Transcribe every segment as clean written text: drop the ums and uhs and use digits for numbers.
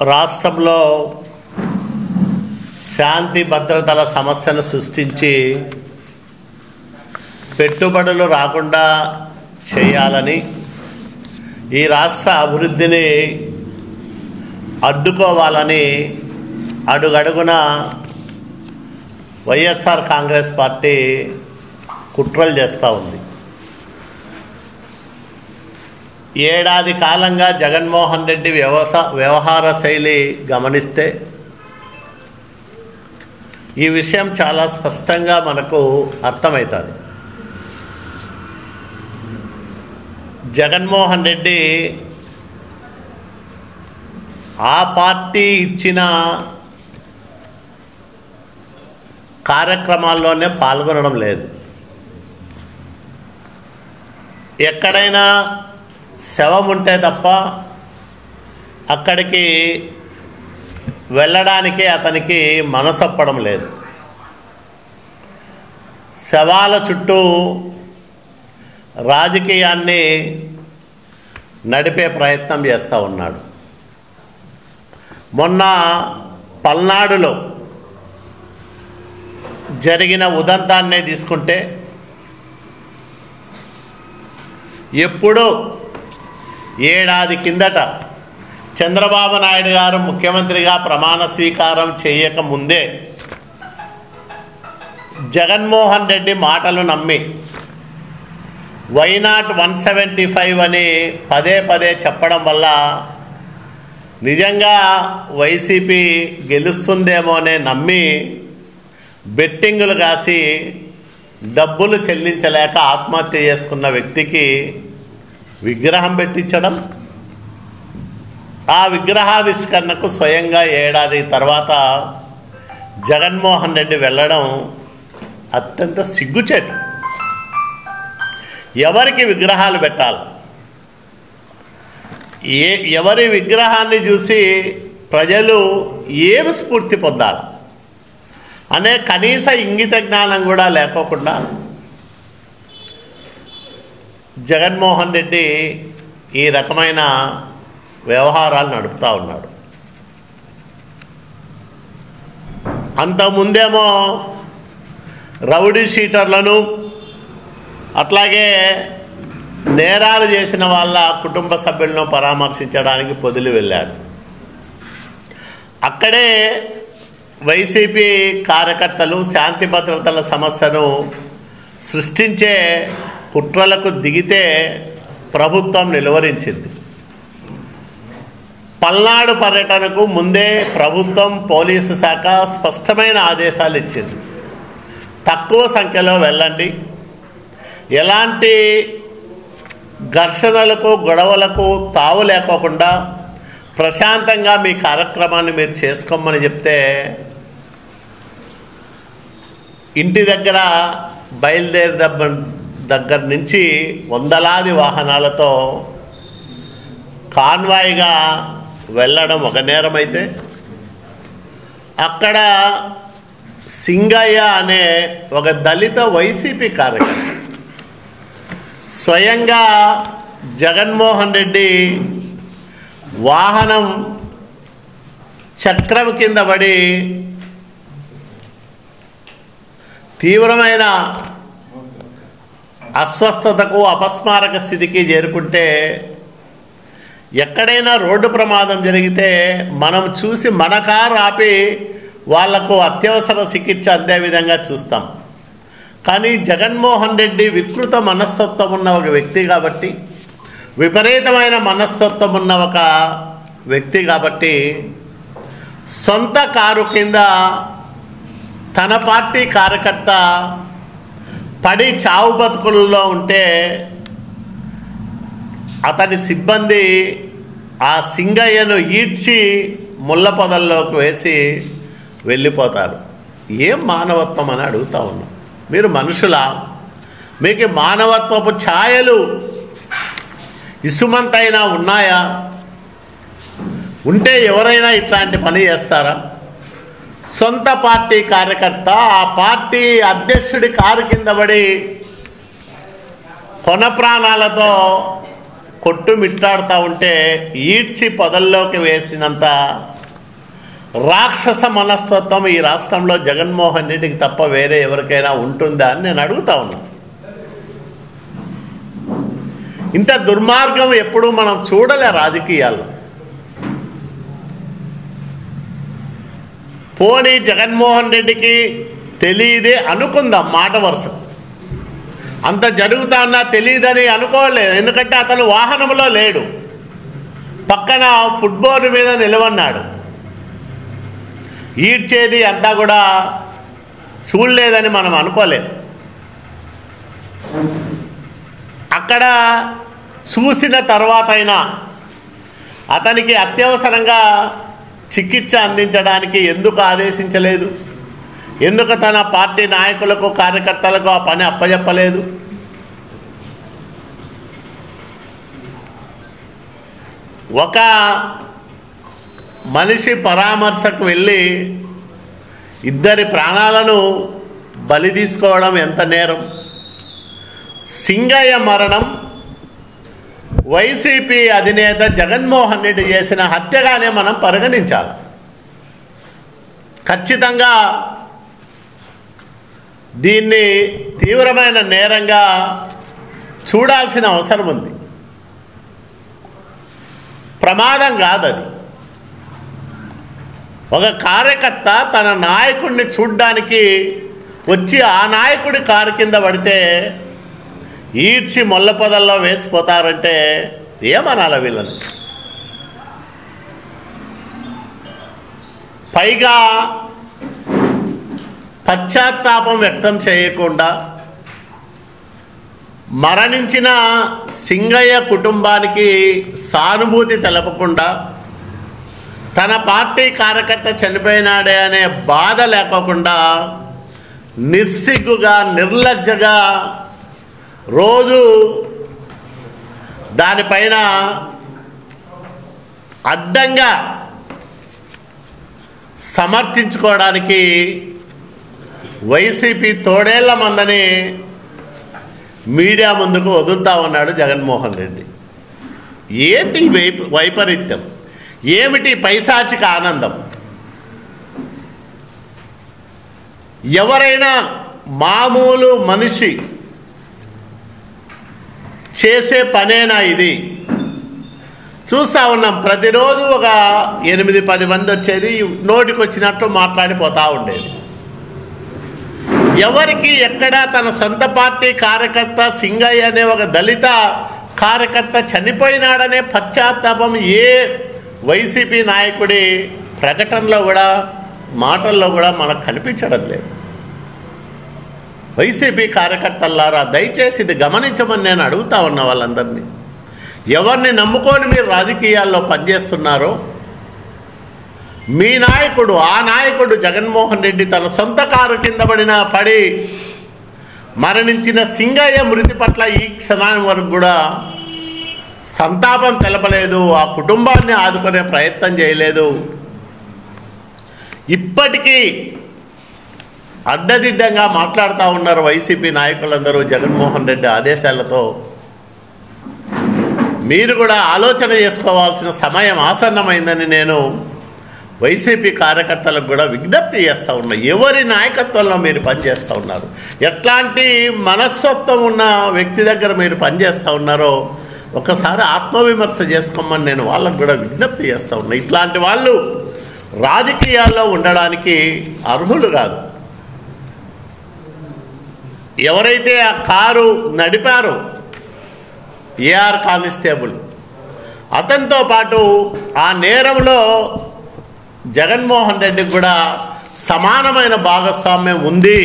రాష్ట్రంలో శాంతి భద్రతల సమస్యను సృష్టించి పెట్టుబడులు రాకుండా చేయాలని, ఈ రాష్ట్ర అభివృద్ధిని అడ్డుకోవాలని అడుగడుగున వైఎస్ఆర్ కాంగ్రెస్ పార్టీ కుట్రలు చేస్తూ ఉంది. ఏడాది కాలంగా జగన్మోహన్ రెడ్డి వ్యవహార శైలి గమనిస్తే ఈ విషయం చాలా స్పష్టంగా మనకు అర్థమవుతుంది. జగన్మోహన్ రెడ్డి ఆ పార్టీ ఇచ్చిన కార్యక్రమాల్లోనే పాల్గొనడం లేదు. ఎక్కడైనా శవం ఉంటే తప్ప అక్కడికి వెళ్ళడానికి అతనికి మనసొప్పడం లేదు. శవాల చుట్టూ రాజకీయాన్ని నడిపే ప్రయత్నం చేస్తూ ఉన్నాడు. మొన్న పల్నాడులో జరిగిన ఉదంతాన్నే తీసుకుంటే ఎప్పుడో ఏడాది కిందట చంద్రబాబు నాయుడు గారు ముఖ్యమంత్రిగా ప్రమాణ స్వీకారం చేయకముందే జగన్మోహన్ రెడ్డి మాటలు నమ్మి వైనాట్ 175 అని పదే పదే చెప్పడం వల్ల నిజంగా వైసీపీ గెలుస్తుందేమోనే నమ్మి బెట్టింగులు కాసి డబ్బులు చెల్లించలేక ఆత్మహత్య చేసుకున్న వ్యక్తికి విగ్రహం పెట్టించడం, ఆ విగ్రహావిష్కరణకు స్వయంగా ఏడాది తర్వాత జగన్మోహన్ రెడ్డి వెళ్ళడం అత్యంత సిగ్గుచేటు. ఎవరికి విగ్రహాలు పెట్టాలి, ఎవరి విగ్రహాన్ని చూసి ప్రజలు ఏమి స్ఫూర్తి పొందాలి అనే కనీస ఇంగిత జ్ఞానం కూడా లేకోకుండా జగన్మోహన్ రెడ్డి ఈ రకమైన వ్యవహారాలు నడుపుతూ ఉన్నాడు. అంతకుముందేమో రౌడీ షీటర్లను అట్లాగే నేరాలు చేసిన వాళ్ళ కుటుంబ సభ్యులను పరామర్శించడానికి పొదిలి వెళ్ళాడు. అక్కడే వైసీపీ కార్యకర్తలు శాంతి భద్రతల సమస్యను సృష్టించే కుట్రలకు దిగితే ప్రభుత్వం నిలువరించింది. పల్నాడు పర్యటనకు ముందే ప్రభుత్వం పోలీసు శాఖ స్పష్టమైన ఆదేశాలు ఇచ్చింది. తక్కువ సంఖ్యలో వెళ్ళండి, ఎలాంటి ఘర్షణలకు గొడవలకు తావు లేకోకుండా ప్రశాంతంగా మీ కార్యక్రమాన్ని మీరు చేసుకోమని చెప్తే ఇంటి దగ్గర దగ్గర నుంచి వందలాది వాహనాలతో కాన్వాయ్గా వెళ్ళడం ఒక నేరమైతే, అక్కడ సింగయ్య అనే ఒక దళిత వైసీపీ కార్యకర్త స్వయంగా జగన్మోహన్ రెడ్డి వాహనం చక్రం కింద పడి తీవ్రమైన అస్వస్థతకు అపస్మారక స్థితికి చేరుకుంటే, ఎక్కడైనా రోడ్డు ప్రమాదం జరిగితే మనం చూసి మన కారు ఆపి వాళ్లకు అత్యవసర చికిత్స అందే విధంగా చూస్తాం. కానీ జగన్మోహన్ రెడ్డి వికృత మనస్తత్వం ఉన్న ఒక వ్యక్తి కాబట్టి, విపరీతమైన మనస్తత్వం ఉన్న ఒక వ్యక్తి కాబట్టి సొంత కారు కింద తన పార్టీ కార్యకర్త పడి చావు బతుకుల్లో ఉంటే అతని సిబ్బంది ఆ సింగయ్యను ఈడ్చి ముళ్ళ పొదల్లోకి వేసి వెళ్ళిపోతారు. ఏం మానవత్వం అని అడుగుతా ఉన్నాం. మీరు మనుషులా? మీకు మానవత్వపు ఛాయలు ఇసుమంతైనా ఉన్నాయా? ఉంటే ఎవరైనా ఇట్లాంటి పని చేస్తారా? సొంత పార్టీ కార్యకర్త ఆ పార్టీ అధ్యక్షుడి కారు కింద పడి కొన ప్రాణాలతో కొట్టుమిట్టాడుతూ ఉంటే ఈడ్చి పొదల్లోకి వేసినంత రాక్షస మనస్తత్వం ఈ రాష్ట్రంలో జగన్మోహన్ రెడ్డికి తప్ప వేరే ఎవరికైనా ఉంటుందా అని నేను అడుగుతా ఉన్నా. ఇంత దుర్మార్గం ఎప్పుడూ మనం చూడలే రాజకీయాల్లో. పోనీ జగన్మోహన్ రెడ్డికి తెలియదే అనుకుందాం, మాట వరుస అంత జరుగుతాన్నా తెలియదని అనుకోలేదు. ఎందుకంటే అతను వాహనంలో లేడు, పక్కన ఫుట్బాల్ మీద నిలవన్నాడు. ఈడ్చేది అంతా కూడా చూడలేదని మనం అనుకోలేదు. అక్కడ చూసిన తర్వాత అయినా అతనికి అత్యవసరంగా చికిత్స అందించడానికి ఎందుకు ఆదేశించలేదు? ఎందుకు తన పార్టీ నాయకులకు కార్యకర్తలకు ఆ పని అప్పజెప్పలేదు? ఒక మనిషి పరామర్శకు వెళ్ళి ఇద్దరి ప్రాణాలను బలి తీసుకోవడం ఎంత నేరం? సింగయ్య మరణం వైసీపీ అధినేత జగన్మోహన్ రెడ్డి చేసిన హత్యగానే మనం పరిగణించాలి. ఖచ్చితంగా దీన్ని తీవ్రమైన నేరంగా చూడాల్సిన అవసరం ఉంది. ప్రమాదం కాదది. ఒక కార్యకర్త తన నాయకుడిని చూడ్డానికి వచ్చి ఆ నాయకుడి కారు కింద పడితే ఈడ్చి మొల్ల పొదల్లో వేసిపోతారంటే ఏమనాల వీళ్ళని? పైగా పశ్చాత్తాపం వ్యక్తం చేయకుండా మరణించిన సింగయ్య కుటుంబానికి సానుభూతి తెలపకుండా తన పార్టీ కార్యకర్త చనిపోయినాడే అనే బాధ లేకోకుండా నిస్సిగ్గుగా నిర్లజ్జగా రోజు దానిపైన అడ్డంగా సమర్థించుకోవడానికి వైసీపీ తోడేళ్ల మందని మీడియా ముందుకు వదులుతా ఉన్నాడు జగన్మోహన్ రెడ్డి. ఏంటి వైపరీత్యం? ఏమిటి పైశాచిక ఆనందం? ఎవరైనా మామూలు మనిషి చేసే పనేనా ఇది? చూస్తూ ఉన్నాం, ప్రతిరోజు ఒక 8-10 మంది వచ్చేది, నోటికి వచ్చినట్టు మాట్లాడిపోతూ ఉండేది. ఎవరికి ఎక్కడ తన సొంత పార్టీ కార్యకర్త సింగయ్య అనే ఒక దళిత కార్యకర్త చనిపోయినాడనే పశ్చాత్తాపం ఏ వైసీపీ నాయకుడి ప్రకటనలో కూడా మాటల్లో కూడా మనకు కనిపించడం లేదు. వైసీపీ కార్యకర్తలారా దయచేసి ఇది గమనించమని నేను అడుగుతా ఉన్నా వాళ్ళందరినీ. ఎవరిని నమ్ముకొని మీరు రాజకీయాల్లో పనిచేస్తున్నారో మీ నాయకుడు, ఆ నాయకుడు జగన్మోహన్ రెడ్డి తన సొంత కారు కింద పడి మరణించిన సింగయ్య మృతి పట్ల ఈ క్షణాన్ని వరకు కూడా సంతాపం తెలపలేదు, ఆ కుటుంబాన్ని ఆదుకునే ప్రయత్నం చేయలేదు. ఇప్పటికీ అడ్డదిడ్డంగా మాట్లాడుతూ ఉన్నారు వైసీపీ నాయకులందరూ జగన్మోహన్ రెడ్డి ఆదేశాలతో. మీరు కూడా ఆలోచన చేసుకోవాల్సిన సమయం ఆసన్నమైందని నేను వైసీపీ కార్యకర్తలకు కూడా విజ్ఞప్తి చేస్తూ ఉన్నా. ఎవరి నాయకత్వంలో మీరు పనిచేస్తూ ఉన్నారు, ఎట్లాంటి మనస్తత్వం ఉన్న వ్యక్తి దగ్గర మీరు పనిచేస్తూ ఉన్నారో ఒకసారి ఆత్మవిమర్శ చేసుకోమని నేను వాళ్ళకు కూడా విజ్ఞప్తి చేస్తూ ఉన్నా. ఇట్లాంటి వాళ్ళు రాజకీయాల్లో ఉండడానికి అర్హులు కాదు. ఎవరైతే ఆ కారు నడిపారో ఏఆర్ కానిస్టేబుల్, అతనితో పాటు ఆ నేరంలో జగన్మోహన్ రెడ్డికి కూడా సమానమైన భాగస్వామ్యం ఉంది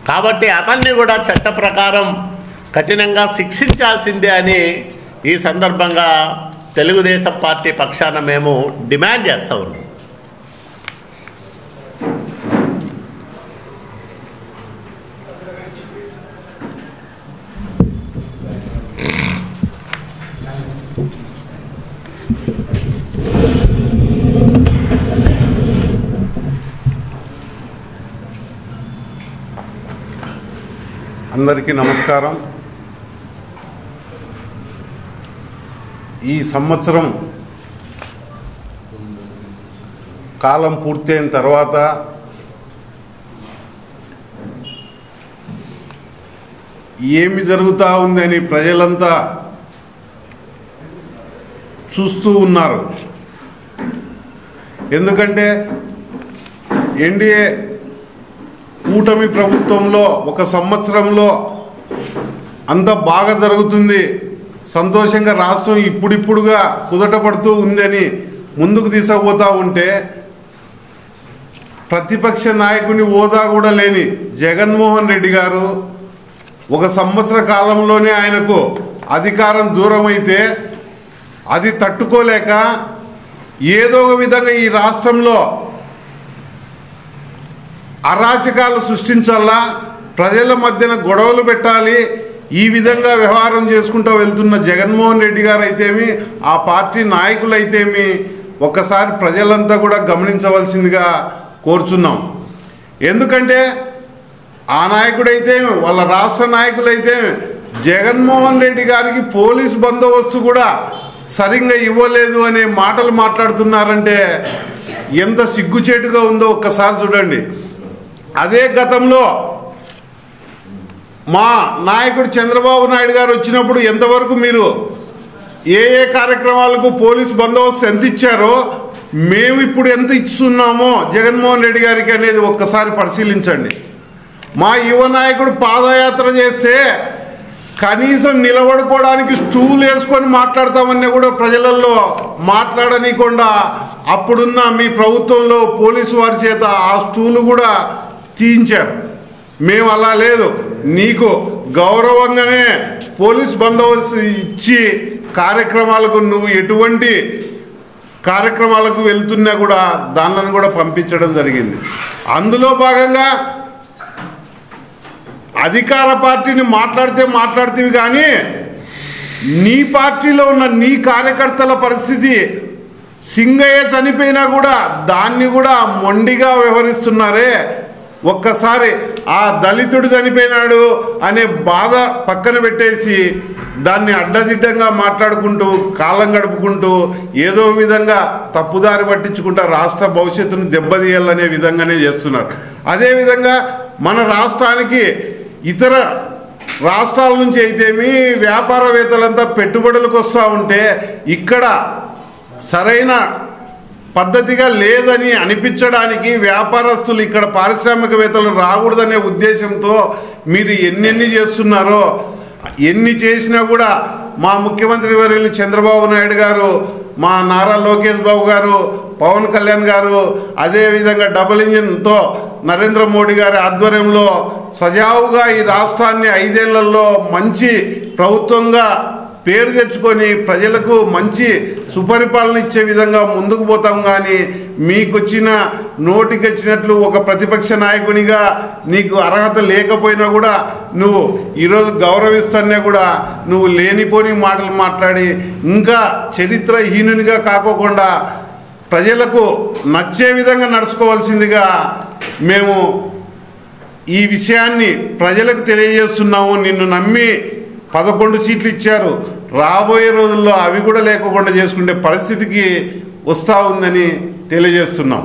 కాబట్టి అతన్ని కూడా చట్ట ప్రకారం కఠినంగా శిక్షించాల్సిందే అని ఈ సందర్భంగా తెలుగుదేశం పార్టీ పక్షాన మేము డిమాండ్ చేస్తూ ఉన్నాం. అందరికీ నమస్కారం. ఈ సంవత్సరం కాలం పూర్తయిన తర్వాత ఏమి జరుగుతూ ఉందని ప్రజలంతా చూస్తూ ఉన్నారు. ఎందుకంటే ఎన్డీఏ కూటమి ప్రభుత్వంలో ఒక సంవత్సరంలో అంత బాగా జరుగుతుంది, సంతోషంగా రాష్ట్రం ఇప్పుడిప్పుడుగా కుదటపడుతూ ఉందని ముందుకు తీసుకుపోతూ ఉంటే ప్రతిపక్ష నాయకుని హోదా కూడా లేని జగన్మోహన్ రెడ్డి గారు ఒక సంవత్సర కాలంలోనే ఆయనకు అధికారం దూరం అయితే అది తట్టుకోలేక ఏదో ఒక విధంగా ఈ రాష్ట్రంలో అరాచకాలు సృష్టించాలా, ప్రజల మధ్యన గొడవలు పెట్టాలి, ఈ విధంగా వ్యవహారం చేసుకుంటూ వెళ్తున్న జగన్మోహన్ రెడ్డి గారు అయితేమి, ఆ పార్టీ నాయకులు అయితేమి ఒక్కసారి ప్రజలంతా కూడా గమనించవలసిందిగా కోరుచున్నాం. ఎందుకంటే ఆ నాయకుడైతే వాళ్ళ రాష్ట్ర నాయకులైతే జగన్మోహన్ రెడ్డి గారికి పోలీస్ బందోబస్తు కూడా సరిగ్గా ఇవ్వలేదు అనే మాటలు మాట్లాడుతున్నారంటే ఎంత సిగ్గుచేటుగా ఉందో ఒక్కసారి చూడండి. అదే గతంలో మా నాయకుడు చంద్రబాబు నాయుడు గారు వచ్చినప్పుడు ఎంతవరకు మీరు ఏ కార్యక్రమాలకు పోలీస్ బందోబస్తు ఎంత ఇచ్చారో మేము ఇప్పుడు ఎంత ఇస్తున్నామో జగన్మోహన్ రెడ్డి గారికి అనేది ఒక్కసారి పరిశీలించండి. మా యువ నాయకుడు పాదయాత్ర చేస్తే కనీసం నిలబడుకోవడానికి స్టూల్ వేసుకొని మాట్లాడతామని కూడా ప్రజలలో మాట్లాడనీయకుండా అప్పుడున్న మీ ప్రభుత్వంలో పోలీసు వారి చేత ఆ స్టూలు కూడా తీయించారు. మేము అలా లేదు, నీకు గౌరవంగానే పోలీస్ బందోబస్తు ఇచ్చి కార్యక్రమాలకు నువ్వు ఎటువంటి కార్యక్రమాలకు వెళ్తున్నా కూడా దానిని కూడా పంపించడం జరిగింది. అందులో భాగంగా అధికార పార్టీని మాట్లాడితేవి కానీ నీ పార్టీలో ఉన్న నీ కార్యకర్తల పరిస్థితి సింగయ్య చనిపోయినా కూడా దాన్ని కూడా మొండిగా వ్యవహరిస్తున్నారే. ఒక్కసారి ఆ దళితుడు చనిపోయినాడు అనే బాధ పక్కన పెట్టేసి దాన్ని అడ్డదిడ్డంగా మాట్లాడుకుంటూ కాలం గడుపుకుంటూ ఏదో విధంగా తప్పుదారి పట్టించుకుంటా రాష్ట్ర భవిష్యత్తును దెబ్బతీయాలనే విధంగానే చేస్తున్నారు. అదేవిధంగా మన రాష్ట్రానికి ఇతర రాష్ట్రాల నుంచి అయితేమి వ్యాపారవేత్తలంతా పెట్టుబడులకు వస్తూ ఉంటే ఇక్కడ సరైన పద్ధతిగా లేదని అనిపించడానికి వ్యాపారస్తులు ఇక్కడ పారిశ్రామికవేత్తలు రాకూడదనే ఉద్దేశంతో మీరు ఎన్నెన్ని చేస్తున్నారో, ఎన్ని చేసినా కూడా మా ముఖ్యమంత్రి వర్యులు చంద్రబాబు నాయుడు గారు, మా నారా లోకేష్ బాబు గారు, పవన్ కళ్యాణ్ గారు, అదేవిధంగా డబుల్ ఇంజిన్తో నరేంద్ర మోడీ గారి ఆధ్వర్యంలో సజావుగా ఈ రాష్ట్రాన్ని 5 ఏళ్లలో మంచి ప్రభుత్వంగా పేరు తెచ్చుకొని ప్రజలకు మంచి సుపరిపాలన ఇచ్చే విధంగా ముందుకు పోతాం. కానీ మీకొచ్చిన నోటికి వచ్చినట్లు ఒక ప్రతిపక్ష నాయకునిగా నీకు అర్హత లేకపోయినా కూడా నువ్వు ఈరోజు గౌరవిస్తానే కూడా నువ్వు లేనిపోని మాటలు మాట్లాడి ఇంకా చరిత్రహీనునిగా కాకోకుండా ప్రజలకు నచ్చే విధంగా నడుచుకోవాల్సిందిగా మేము ఈ విషయాన్ని ప్రజలకు తెలియజేస్తున్నాము. నిన్ను నమ్మి 11 సీట్లు ఇచ్చారు, రాబోయే రోజుల్లో అవి కూడా లేకుండా చేసుకునే పరిస్థితికి వస్తూ ఉందని తెలియజేస్తున్నాం.